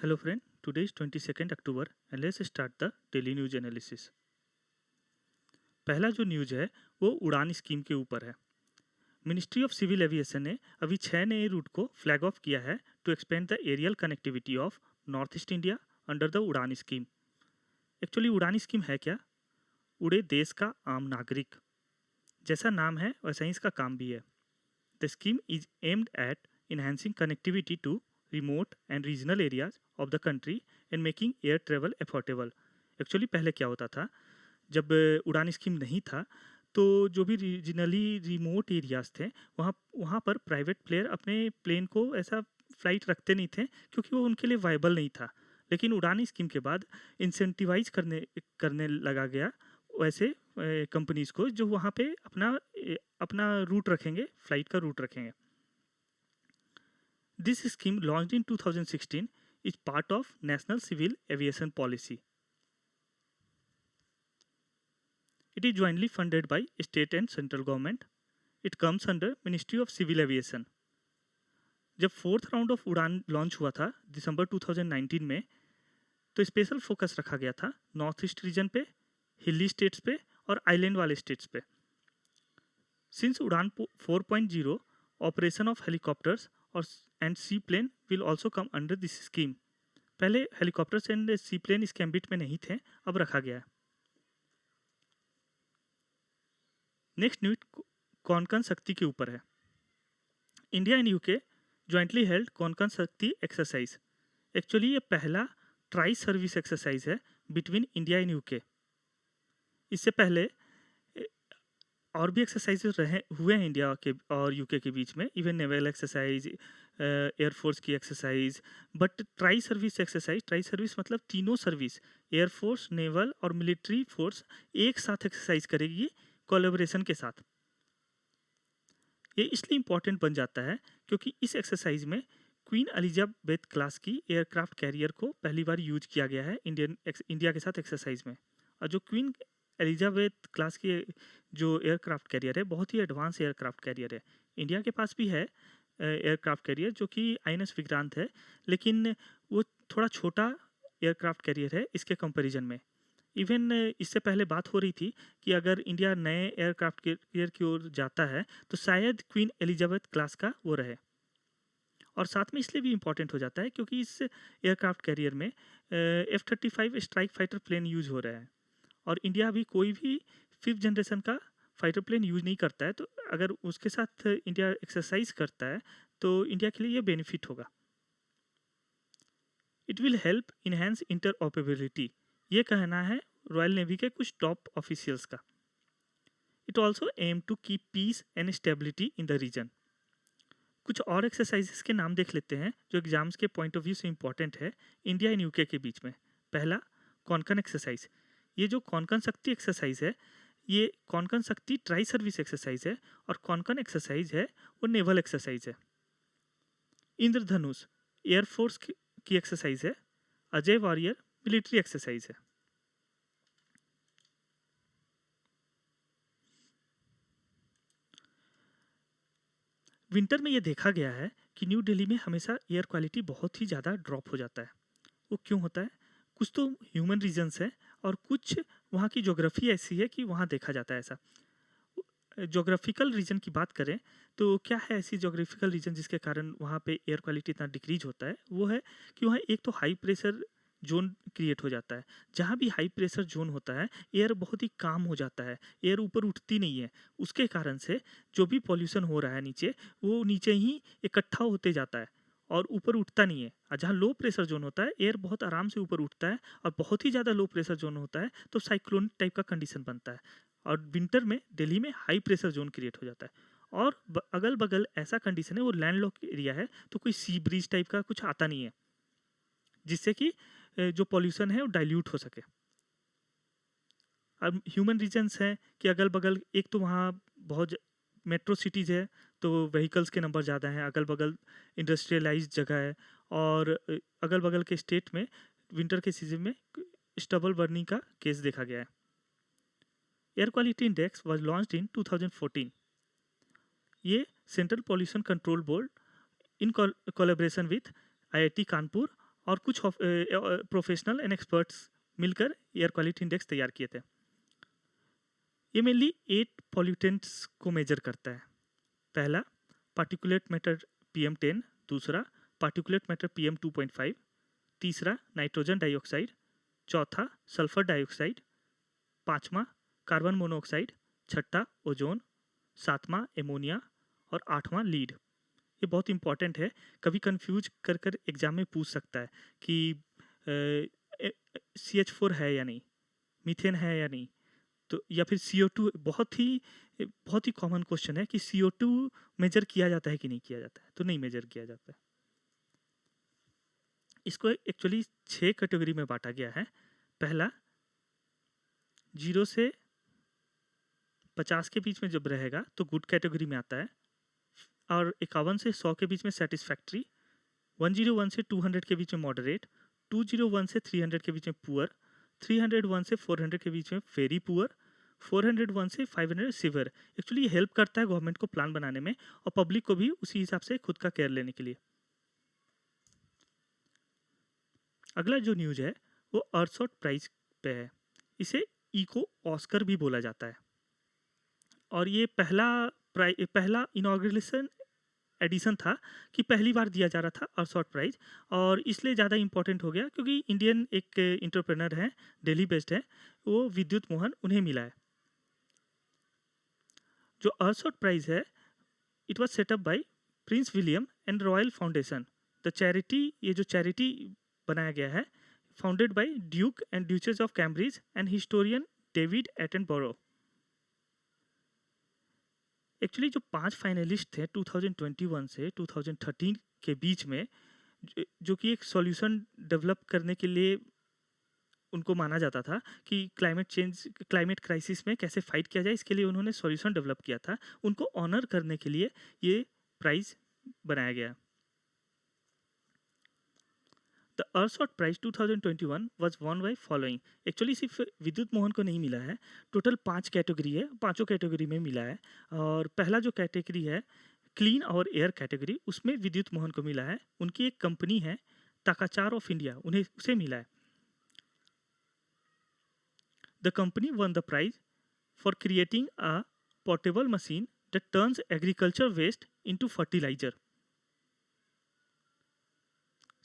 Hello friend, today is 22nd October and let's start the daily news analysis. पहला जो news है वो उड़ान स्कीम के ऊपर है। मिनिस्ट्री ऑफ सिविल एविएशन ने अभी 6 नए रूट को फ्लैग ऑफ किया है to expand the aerial connectivity of North East India under the Udan scheme. Actually Udan scheme है क्या? उड़े देश का आम नागरिक, जैसा नाम है वैसा ही इसका काम भी है। The scheme is aimed at enhancing connectivity to remote and regional areas of the country and making air travel affordable। Actually पहले क्या होता था, जब उड़ान स्कीम नहीं था तो जो भी रीजनली रिमोट एरियाज थे वहाँ वहाँ पर प्राइवेट प्लेयर अपने प्लेन को ऐसा फ्लाइट रखते नहीं थे क्योंकि वो उनके लिए वायबल नहीं था। लेकिन उड़ान स्कीम के बाद इंसेंटिवाइज करने करने लगा गया वैसे कंपनीज को जो वहाँ पे अपना रूट रखेंगे, फ्लाइट का रूट रखेंगे। This scheme, launched in 2016, is part of National Civil Aviation Policy. It is jointly funded by state and central government. It comes under Ministry of Civil Aviation. जब fourth round of उड़ान launch हुआ था दिसंबर 2019 में, तो special focus रखा गया था north east region पे, हिली स्टेट्स पे और आइलैंड वाले स्टेट्स पे। Since Udan 4.0 operation of helicopters और and seaplane will also come under this scheme. पहले हेलीकॉप्टर्स एंड सी प्लेन इस कैम्बिट में नहीं थे, अब रखा गया है। नेक्स्ट न्यूज कोंकण शक्ति के ऊपर है। India and UK jointly held Konkan शक्ति एक्सरसाइज। एक्चुअली ये पहला ट्राई सर्विस एक्सरसाइज है बिटवीन इंडिया एंड यूके। इससे पहले और भी एक्सरसाइजेस हुए हैं इंडिया के और यूके के बीच में, इवन नेवल एक्सरसाइज, एयरफोर्स की एक्सरसाइज। बट ट्राई सर्विस मतलब तीनों सर्विस, एयरफोर्स, नेवल और मिलिट्री फोर्स एक साथ एक्सरसाइज करेगी कोलैबोरेशन के साथ। ये इसलिए इम्पॉर्टेंट बन जाता है क्योंकि इस एक्सरसाइज में क्वीन एलिजाबेथ क्लास की एयरक्राफ्ट कैरियर को पहली बार यूज किया गया है इंडिया के साथ एक्सरसाइज में। और जो क्वीन एलिजाबेथ क्लास की जो एयरक्राफ्ट कैरियर है बहुत ही एडवांस एयरक्राफ्ट कैरियर है। इंडिया के पास भी है एयरक्राफ्ट कैरियर जो कि INS विक्रांत है, लेकिन वो थोड़ा छोटा एयरक्राफ्ट कैरियर है इसके कंपैरिजन में। इवन इससे पहले बात हो रही थी कि अगर इंडिया नए एयरक्राफ्ट कैरियर की ओर जाता है तो शायद क्वीन एलिजाबेथ क्लास का वो रहे। और साथ में इसलिए भी इम्पॉर्टेंट हो जाता है क्योंकि इस एयरक्राफ्ट कैरियर में F-35 strike fighter plane use हो रहा है और इंडिया अभी कोई भी 5th जनरेशन का फाइटर प्लेन यूज नहीं करता है। तो अगर उसके साथ इंडिया एक्सरसाइज करता है तो इंडिया के लिए ये बेनिफिट होगा। It will help enhance interoperability, ये कहना है रॉयल नेवी के कुछ टॉप ऑफिशियल्स का। It also aim to keep peace and stability in the region. कुछ और एक्सरसाइजेस के नाम देख लेते हैं जो एग्जाम्स के पॉइंट ऑफ व्यू से इंपॉर्टेंट है इंडिया एंड यूके के बीच में। पहला, कोंकण एक्सरसाइज। ये जो कोंकण शक्ति एक्सरसाइज है, ये कोंकण शक्ति ट्राई सर्विस एक्सरसाइज है और कोंकण एक्सरसाइज है वो नेवल एक्सरसाइज है। इंद्रधनुष एयरफोर्स की एक्सरसाइज है। अजय वॉरियर मिलिट्री एक्सरसाइज है। विंटर में ये देखा गया है कि न्यू दिल्ली में हमेशा एयर क्वालिटी बहुत ही ज़्यादा ड्रॉप हो जाता है। वो क्यों होता है? कुछ तो ह्यूमन रीजंस है और कुछ वहाँ की ज्योग्राफी ऐसी है कि वहाँ देखा जाता है ऐसा। ज्योग्राफिकल रीजन की बात करें तो क्या है ऐसी ज्योग्राफिकल रीजन जिसके कारण वहाँ पे एयर क्वालिटी इतना डिक्रीज होता है? वो है कि वहाँ एक तो हाई प्रेशर जोन क्रिएट हो जाता है। जहाँ भी हाई प्रेशर जोन होता है एयर बहुत ही काम हो जाता है, एयर ऊपर उठती नहीं है। उसके कारण से जो भी पॉल्यूशन हो रहा है नीचे, वो नीचे ही इकट्ठा होते जाता है और ऊपर उठता नहीं है। और जहाँ लो प्रेशर जोन होता है एयर बहुत आराम से ऊपर उठता है, और बहुत ही ज़्यादा लो प्रेशर जोन होता है तो साइक्लोन टाइप का कंडीशन बनता है और विंटर में दिल्ली में हाई प्रेशर जोन क्रिएट हो जाता है। और अगल बगल ऐसा कंडीशन है वो लैंडलॉक एरिया है तो कोई सी ब्रीज टाइप का कुछ आता नहीं है जिससे कि जो पॉल्यूशन है वो डाइल्यूट हो सके। अब ह्यूमन रीजन्स हैं कि अगल बगल एक तो वहाँ बहुत मेट्रो सिटीज़ है तो व्हीकल्स के नंबर ज़्यादा हैं, अगल बगल इंडस्ट्रियलाइज जगह है, और अगल बगल के स्टेट में विंटर के सीजन में स्टबल बर्निंग का केस देखा गया है। Air quality index was launched in 2014। ये central pollution control board in collaboration with IIT Kanpur और कुछ प्रोफेशनल एंड एक्सपर्ट्स मिलकर एयर क्वालिटी इंडेक्स तैयार किए थे। ये मेनली 8 पॉल्यूटेंट्स को मेजर करता है। पहला पार्टिकुलेट मैटर PM10, दूसरा पार्टिकुलेट मैटर PM2.5, तीसरा नाइट्रोजन डाइऑक्साइड, चौथा सल्फर डाइऑक्साइड, पांचवा कार्बन मोनोऑक्साइड, छठा ओजोन, सातवां एमोनिया और आठवां लीड। ये बहुत इंपॉर्टेंट है, कभी कंफ्यूज कर कर एग्जाम में पूछ सकता है कि CH4 है या नहीं, मीथेन है या नहीं, तो या फिर CO2। बहुत ही कॉमन क्वेश्चन है कि CO2 मेजर किया जाता है कि नहीं किया जाता है, तो नहीं मेजर किया जाता है। इसको एक्चुअली 6 कैटेगरी में बांटा गया है। पहला 0 से 50 के बीच में जब रहेगा तो गुड कैटेगरी में आता है, और 51 से 100 के बीच में सेटिस्फैक्ट्री, 101 से 200 के बीच में मॉडरेट, 201 से 300 के बीच में पुअर, 301 से 400 के बीच में वेरी पुअर, 401 से 500 सिवियर। एक्चुअली ये हेल्प करता है गवर्नमेंट को प्लान बनाने में और पब्लिक को भी उसी हिसाब से खुद का केयर लेने के लिए। अगला जो न्यूज है वो अर्थशॉट प्राइज पे है। इसे इको ऑस्कर भी बोला जाता है, और ये पहला इनॉग्रेशन एडिशन था कि पहली बार दिया जा रहा था अर्थशॉट प्राइज, और इसलिए ज़्यादा इंपॉर्टेंट हो गया क्योंकि इंडियन एक इंटरप्रेनर है, दिल्ली बेस्ड है, वो विद्युत मोहन, उन्हें मिला है। जो अर्थशॉट प्राइज है, it was set up by Prince William and Royal Foundation the charity. ये जो चैरिटी बनाया गया है, founded by Duke and Duchess of Cambridge and historian David Attenborough. Actually जो 5 फाइनलिस्ट थे 2021 से 2013 के बीच में, जो कि एक सॉल्यूशन डेवलप करने के लिए उनको माना जाता था कि क्लाइमेट क्राइसिस में कैसे फाइट किया जाए, इसके लिए उन्होंने सॉल्यूशन डेवलप किया था। उनको ऑनर करने के लिए ये प्राइज बनाया गया। The Earthshot prize 2021 was won by following. Actually सिर्फ विद्युत मोहन को नहीं मिला है, टोटल 5 कैटेगरी है, पांचों कैटेगरी में मिला है। और पहला जो कैटेगरी है क्लीन और एयर कैटेगरी, उसमें विद्युत मोहन को मिला है। उनकी एक कंपनी है ताकाचार ऑफ इंडिया, उन्हें उसे मिला है। The company won the prize for creating a portable machine that turns agriculture waste into fertiliser.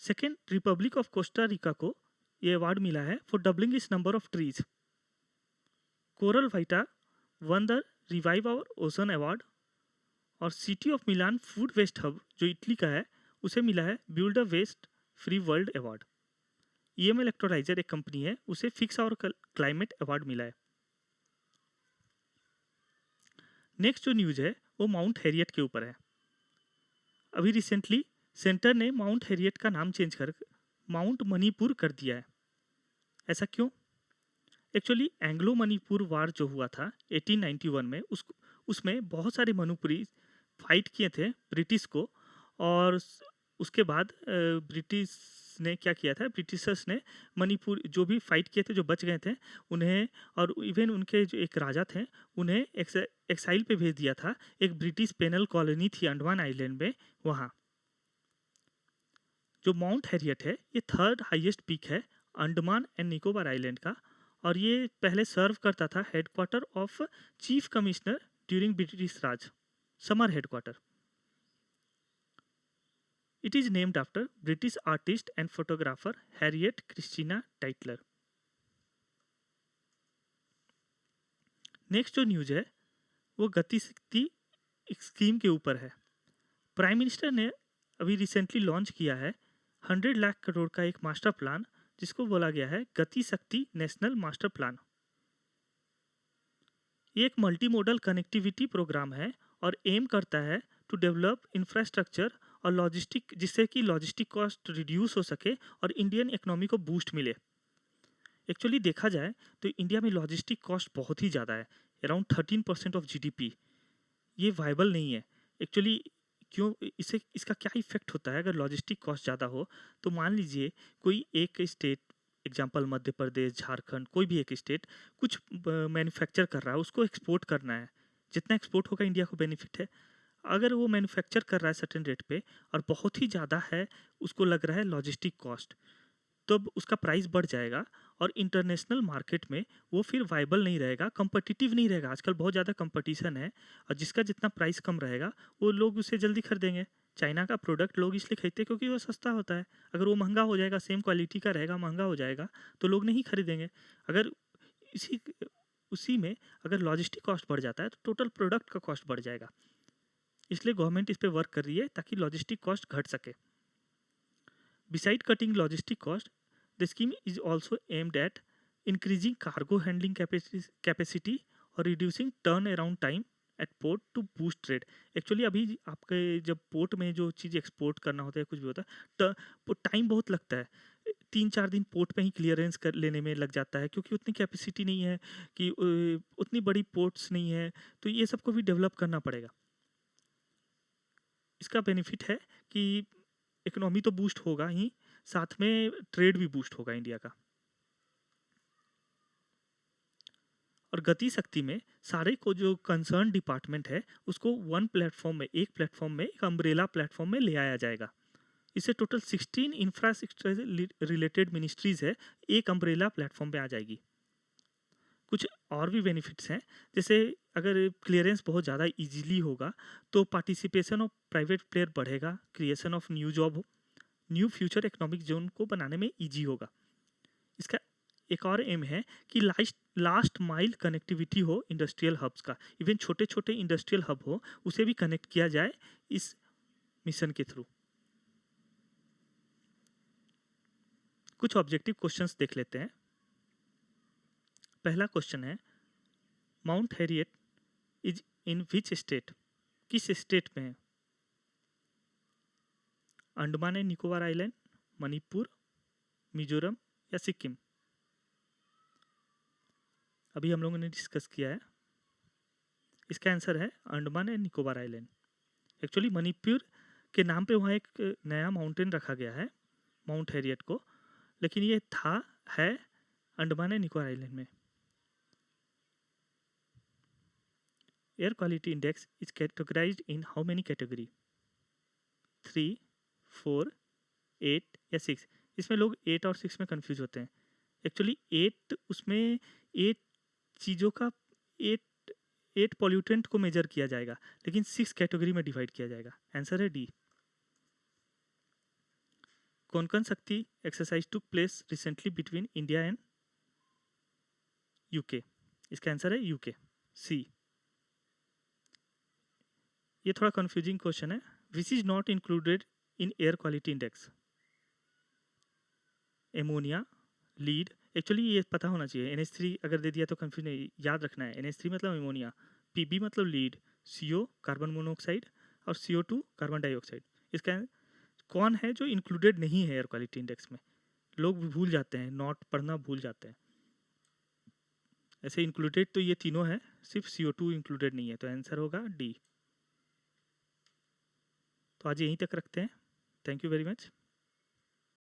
Second, Republic of Costa Rica को ये अवार्ड मिला है फॉर डबलिंग इस number of trees. Coral Vita won the revive our ocean award. और city of Milan food waste hub जो Italy का है, उसे मिला है build a waste free world award. EM electrolyser एक कंपनी है, उसे फिक्स और क्लाइमेट अवार्ड मिला है। नेक्स्ट जो न्यूज है वो माउंट हैरियट के ऊपर है। अभी रिसेंटली सेंटर ने माउंट हैरियट का नाम चेंज कर माउंट मणिपुर कर दिया है। ऐसा क्यों? एक्चुअली एंग्लो मणिपुर वार जो हुआ था 1891 में, उसमें बहुत सारे मणिपुरी फाइट किए थे ब्रिटिश को, और उसके बाद ब्रिटिश ने क्या किया था, ब्रिटिशर्स ने मणिपुर जो भी फाइट किए थे, जो बच गए थे, उन्हें, और इवन उनके जो एक राजा थे, उन्हें एक्साइल पे भेज दिया था। एक ब्रिटिश पेनल कॉलोनी थी अंडमान आइलैंड में, वहाँ। जो माउंट हैरियट है ये 3rd हाईएस्ट पीक है अंडमान एंड निकोबार आइलैंड का, और ये पहले सर्व करता था headquarter of chief commissioner during British Raj, summer headquarter. It is named after British artist and photographer Harriet Christina Tytler. Next जो न्यूज है वो गति शक्ति स्कीम के ऊपर है। प्राइम मिनिस्टर ने अभी रिसेंटली लॉन्च किया है 100 लाख करोड़ का एक मास्टर प्लान, जिसको बोला गया है गति शक्ति नेशनल मास्टर प्लान। ये एक मल्टी मॉडल कनेक्टिविटी प्रोग्राम है और एम करता है टू डेवलप इंफ्रास्ट्रक्चर और लॉजिस्टिक, जिससे कि लॉजिस्टिक कॉस्ट रिड्यूस हो सके और इंडियन इकोनॉमी को बूस्ट मिले। एक्चुअली देखा जाए तो इंडिया में लॉजिस्टिक कॉस्ट बहुत ही ज़्यादा है, अराउंड 13% ऑफ GDP। ये वायबल नहीं है एक्चुअली। क्यों? इसका क्या इफेक्ट होता है अगर लॉजिस्टिक कॉस्ट ज़्यादा हो? तो मान लीजिए कोई एक स्टेट, एग्जांपल मध्य प्रदेश, झारखंड, कोई भी एक स्टेट कुछ मैन्युफैक्चर कर रहा है, उसको एक्सपोर्ट करना है। जितना एक्सपोर्ट होगा इंडिया को बेनिफिट है। अगर वो मैन्युफैक्चर कर रहा है सर्टेन रेट पे और बहुत ही ज़्यादा है, उसको लग रहा है लॉजिस्टिक कॉस्ट, तब उसका प्राइस बढ़ जाएगा और इंटरनेशनल मार्केट में वो फिर वाइबल नहीं रहेगा, कंपटीटिव नहीं रहेगा। आजकल बहुत ज़्यादा कंपटीशन है और जिसका जितना प्राइस कम रहेगा वो लोग उसे जल्दी खरीदेंगे। चाइना का प्रोडक्ट लोग इसलिए खरीदते हैं क्योंकि वो सस्ता होता है। अगर वो महंगा हो जाएगा, सेम क्वालिटी का रहेगा, महंगा हो जाएगा, तो लोग नहीं खरीदेंगे। अगर इसी उसी में अगर लॉजिस्टिक कॉस्ट बढ़ जाता है तो टोटल प्रोडक्ट का कॉस्ट बढ़ जाएगा। इसलिए गवर्नमेंट इस पे वर्क कर रही है ताकि लॉजिस्टिक कॉस्ट घट सके। Beside cutting logistic cost, the scheme is also aimed at increasing cargo handling capacity और reducing turn around time at port to boost trade. Actually अभी आपके जब पोर्ट में जो चीज़ एक्सपोर्ट करना होता है, कुछ भी होता है, टाइम बहुत लगता है। 3-4 दिन पोर्ट पे ही क्लियरेंस कर लेने में लग जाता है क्योंकि उतनी कैपेसिटी नहीं है कि उतनी बड़ी पोर्ट्स नहीं है, तो ये सबको भी डेवलप करना पड़ेगा। इसका बेनिफिट है कि इकोनॉमी तो बूस्ट होगा ही, साथ में ट्रेड भी बूस्ट होगा इंडिया का। और गति शक्ति में सारे को जो कंसर्न डिपार्टमेंट है उसको वन प्लेटफॉर्म में, एक प्लेटफॉर्म में, एक अम्ब्रेला प्लेटफॉर्म में ले आया जाएगा। इससे टोटल 16 इंफ्रास्ट्रक्चर रिलेटेड मिनिस्ट्रीज है, एक अम्ब्रेला प्लेटफॉर्म पे आ जाएगी। कुछ और भी बेनिफिट्स हैं, जैसे अगर क्लियरेंस बहुत ज़्यादा इजीली होगा तो पार्टिसिपेशन ऑफ प्राइवेट प्लेयर बढ़ेगा, creation of new job, new future economic zone को बनाने में इजी होगा। इसका एक और एम है कि लास्ट माइल कनेक्टिविटी हो इंडस्ट्रियल हब्स का, इवन छोटे छोटे इंडस्ट्रियल हब हो उसे भी कनेक्ट किया जाए इस मिशन के थ्रू। कुछ ऑब्जेक्टिव क्वेश्चंस देख लेते हैं। पहला क्वेश्चन है, mount Harriet is in which state, किस स्टेट में है? अंडमान एंड निकोबार आइलैंड, मणिपुर, मिजोरम या सिक्किम? अभी हम लोगों ने डिस्कस किया है, इसका आंसर है Andaman and Nicobar island. Actually Manipur के नाम पे वहाँ एक नया माउंटेन रखा गया है, माउंट हैरियट को, लेकिन ये है अंडमान एंड निकोबार आइलैंड में। Air quality index is categorised in how many category? 3, 4, 8 या 6? इसमें लोग 8 और 6 में कंफ्यूज होते हैं। एक्चुअली 8 उसमें 8 चीज़ों का 8 पॉल्यूटेंट को मेजर किया जाएगा, लेकिन 6 कैटेगरी में डिवाइड किया जाएगा। आंसर है डी। कोंकण शक्ति exercise took place recently between India and UK? इसका आंसर है यूके, सी। ये थोड़ा कंफ्यूजिंग क्वेश्चन है। Which is not included in air quality index? Ammonia, lead. Actually ये पता होना चाहिए, NH3 अगर दे दिया तो कंफ्यूज नहीं, याद रखना है NH3 मतलब एमोनिया, PB मतलब लीड, CO कार्बन मोनोऑक्साइड और CO2 कार्बन डाइऑक्साइड। इसका कौन है जो इंक्लूडेड नहीं है एयर क्वालिटी इंडेक्स में? लोग भी भूल जाते हैं, नॉट पढ़ना भूल जाते हैं। ऐसे इंक्लूडेड तो ये तीनों है, सिर्फ CO2 इंक्लूडेड नहीं है, तो आंसर होगा डी। तो आज यहीं तक रखते हैं। Thank you very much.